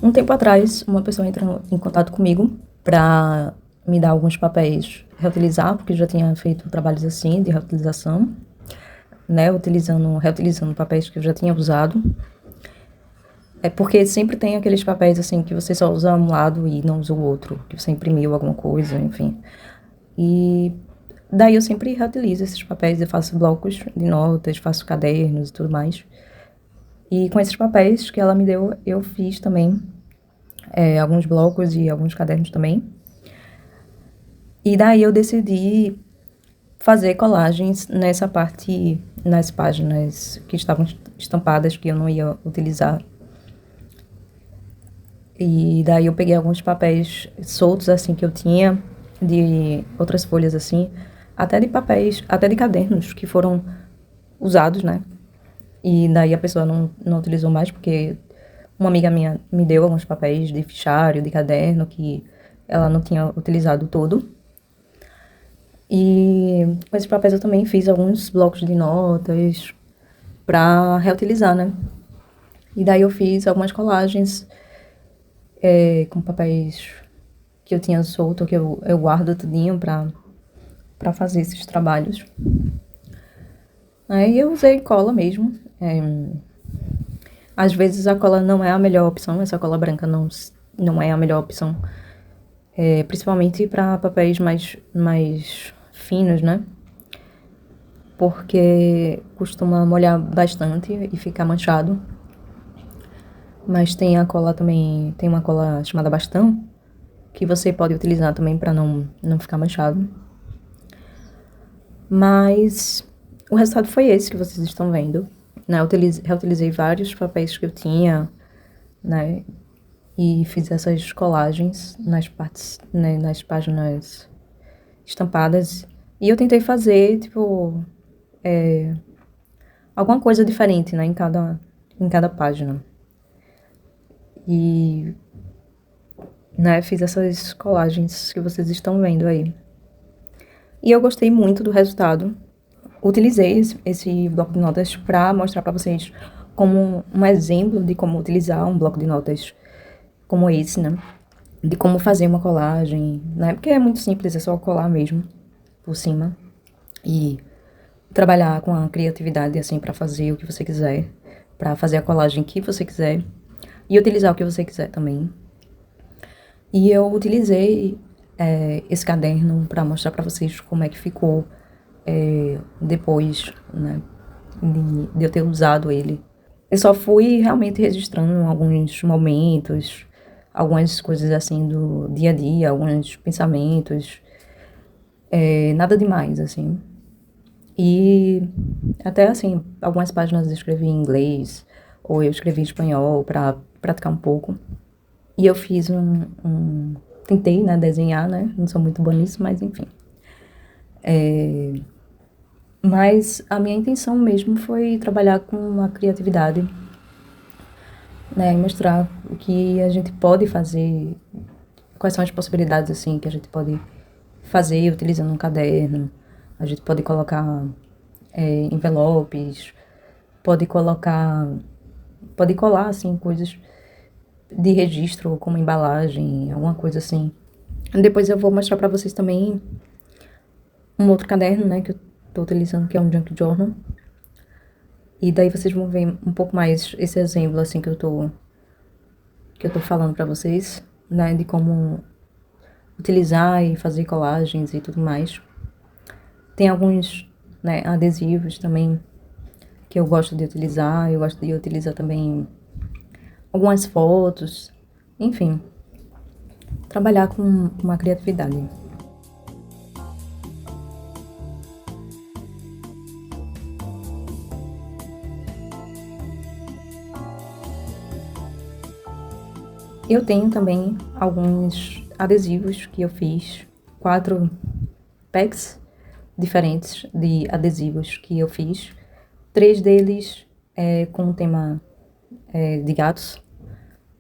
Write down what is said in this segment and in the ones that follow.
Um tempo atrás, uma pessoa entrou em contato comigo para me dar alguns papéis reutilizar, porque eu já tinha feito trabalhos assim de reutilização, né, reutilizando papéis que eu já tinha usado. É porque sempre tem aqueles papéis assim que você só usa um lado e não usa o outro, que você imprimiu alguma coisa, enfim. E daí eu sempre reutilizo esses papéis, eu faço blocos de notas, faço cadernos e tudo mais. E com esses papéis que ela me deu, eu fiz também alguns blocos e alguns cadernos também. E daí eu decidi fazer colagens nessa parte, nas páginas que estavam estampadas, que eu não ia utilizar. E daí eu peguei alguns papéis soltos, assim, que eu tinha, de outras folhas, assim, até de papéis, até de cadernos que foram usados, né? E daí a pessoa não utilizou mais, porque uma amiga minha me deu alguns papéis de fichário, de caderno, que ela não tinha utilizado todo. E com esses papéis eu também fiz alguns blocos de notas pra reutilizar, né? E daí eu fiz algumas colagens com papéis que eu tinha solto, que eu guardo tudinho pra fazer esses trabalhos. Aí eu usei cola mesmo. Às vezes a cola não é a melhor opção, essa cola branca não é a melhor opção. Principalmente para papéis mais finos, né? Porque costuma molhar bastante e ficar manchado. Mas tem a cola também, tem uma cola chamada bastão, que você pode utilizar também para não ficar manchado. Mas o resultado foi esse que vocês estão vendo, né? Eu reutilizei vários papéis que eu tinha, né? E fiz essas colagens nas partes, né, nas páginas estampadas. E eu tentei fazer, tipo, alguma coisa diferente, né, em cada página. E, né, fiz essas colagens que vocês estão vendo aí. E eu gostei muito do resultado. Utilizei esse bloco de notas para mostrar para vocês como um exemplo de como utilizar um bloco de notas como esse, né? De como fazer uma colagem, né? Porque é muito simples, é só colar mesmo por cima e trabalhar com a criatividade assim para fazer o que você quiser, para fazer a colagem que você quiser e utilizar o que você quiser também. E eu utilizei esse caderno para mostrar para vocês como é que ficou depois, né, de eu ter usado ele. Eu só fui realmente registrando alguns momentos, algumas coisas assim do dia a dia, alguns pensamentos, nada demais, assim. E até assim, algumas páginas eu escrevi em inglês, ou eu escrevi em espanhol para praticar um pouco. E eu fiz tentei, né, desenhar, né, não sou muito boa nisso, mas enfim. Mas a minha intenção mesmo foi trabalhar com a criatividade, né, e mostrar o que a gente pode fazer, quais são as possibilidades, assim, que a gente pode fazer utilizando um caderno. A gente pode colocar envelopes, pode colar, assim, coisas de registro, como embalagem, alguma coisa assim. Depois eu vou mostrar pra vocês também um outro caderno, né, que eu tô utilizando, que é um Junk Journal. E daí vocês vão ver um pouco mais esse exemplo, assim, que eu tô falando pra vocês, né, de como utilizar e fazer colagens e tudo mais. Tem alguns, né, adesivos também que eu gosto de utilizar. Eu gosto de utilizar também algumas fotos. Enfim, trabalhar com uma criatividade. Eu tenho também alguns adesivos que eu fiz, 4 packs diferentes de adesivos que eu fiz. 3 deles com o tema de gatos,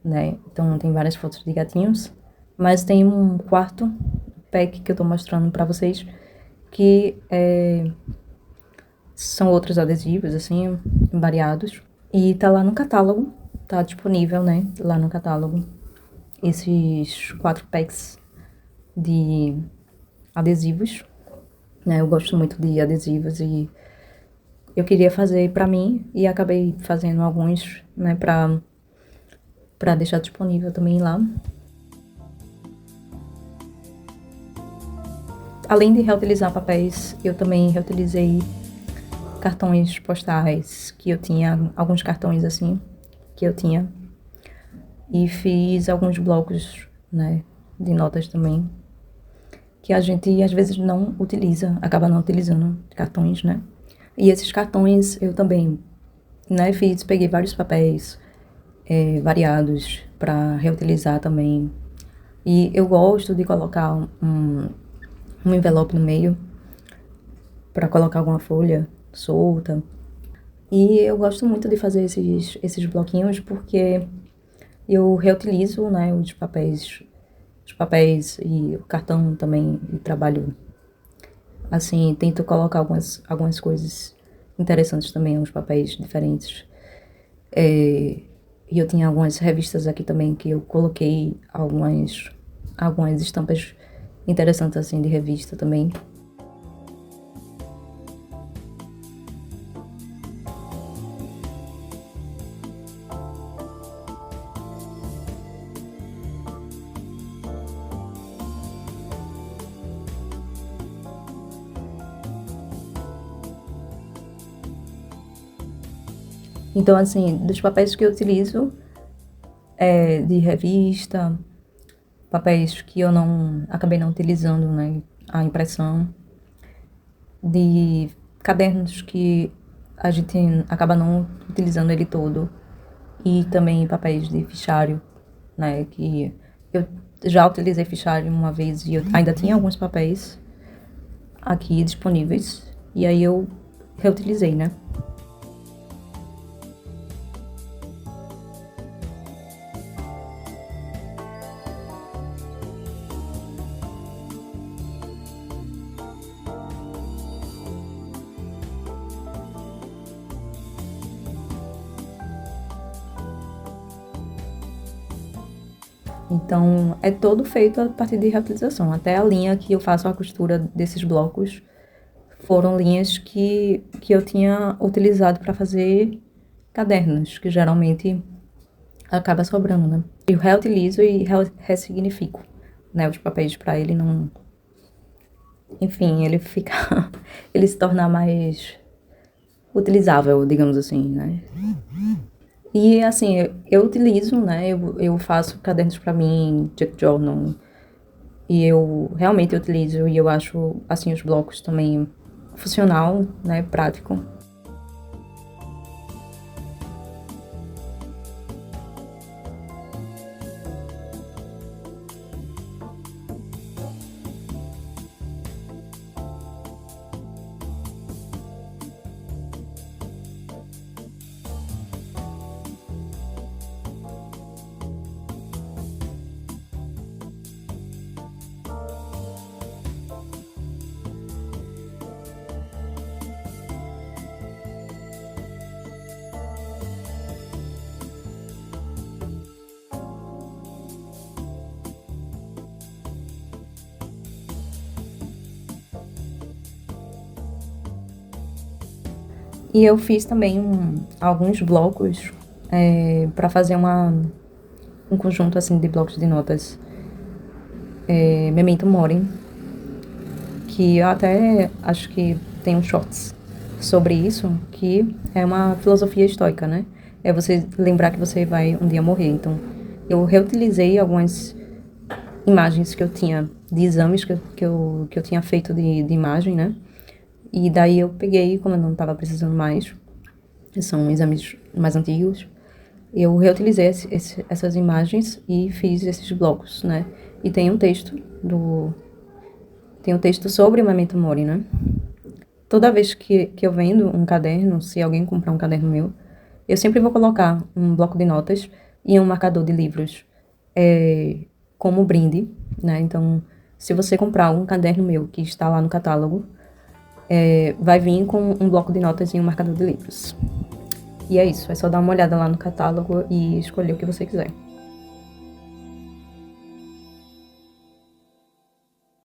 né? Então tem várias fotos de gatinhos. Mas tem um quarto pack que eu tô mostrando pra vocês, que são outros adesivos, assim, variados. E tá lá no catálogo, tá disponível, né, lá no catálogo, esses 4 packs de adesivos, né? Eu gosto muito de adesivos e eu queria fazer pra mim e acabei fazendo alguns, né, pra deixar disponível também lá. Além de reutilizar papéis, eu também reutilizei cartões postais que eu tinha, alguns cartões assim, que eu tinha. E fiz alguns blocos, né, de notas também, que a gente às vezes não utiliza, acaba não utilizando cartões, né. E esses cartões eu também, né, peguei vários papéis variados para reutilizar também. E eu gosto de colocar um envelope no meio para colocar alguma folha solta. E eu gosto muito de fazer esses bloquinhos porque eu reutilizo, né, os papéis e o cartão também, e trabalho assim, tento colocar algumas coisas interessantes também, uns papéis diferentes. E eu tinha algumas revistas aqui também que eu coloquei algumas estampas interessantes assim de revista também. Então, assim, dos papéis que eu utilizo, de revista, papéis que eu acabei não utilizando, né, a impressão, de cadernos que a gente acaba não utilizando ele todo, e também papéis de fichário, né, que eu já utilizei fichário uma vez e eu ainda tinha alguns papéis aqui disponíveis, e aí eu reutilizei, né. Então, é todo feito a partir de reutilização. Até a linha que eu faço a costura desses blocos foram linhas que eu tinha utilizado para fazer cadernos, que geralmente acaba sobrando, né? Eu reutilizo e ressignifico, né, os papéis para ele não... Enfim, ele fica... ele se tornar mais utilizável, digamos assim, né? E, assim, eu utilizo, né, eu faço cadernos para mim, bullet journal, e eu realmente utilizo e eu acho, assim, os blocos também funcional, né, prático. E eu fiz também alguns blocos para fazer um conjunto assim de blocos de notas, Memento Mori, que eu até acho que tem uns shorts sobre isso, que é uma filosofia estoica, né? É você lembrar que você vai um dia morrer. Então, eu reutilizei algumas imagens que eu tinha de exames que eu tinha feito de imagem, né? E daí eu peguei, como eu não estava precisando mais, são exames mais antigos, eu reutilizei essas imagens e fiz esses blocos, né? E tem um texto sobre o Memento Mori, né? Toda vez que eu vendo um caderno, se alguém comprar um caderno meu, eu sempre vou colocar um bloco de notas e um marcador de livros como brinde, né? Então, se você comprar um caderno meu que está lá no catálogo, vai vir com um bloco de notas e um marcador de livros. E é isso, é só dar uma olhada lá no catálogo e escolher o que você quiser.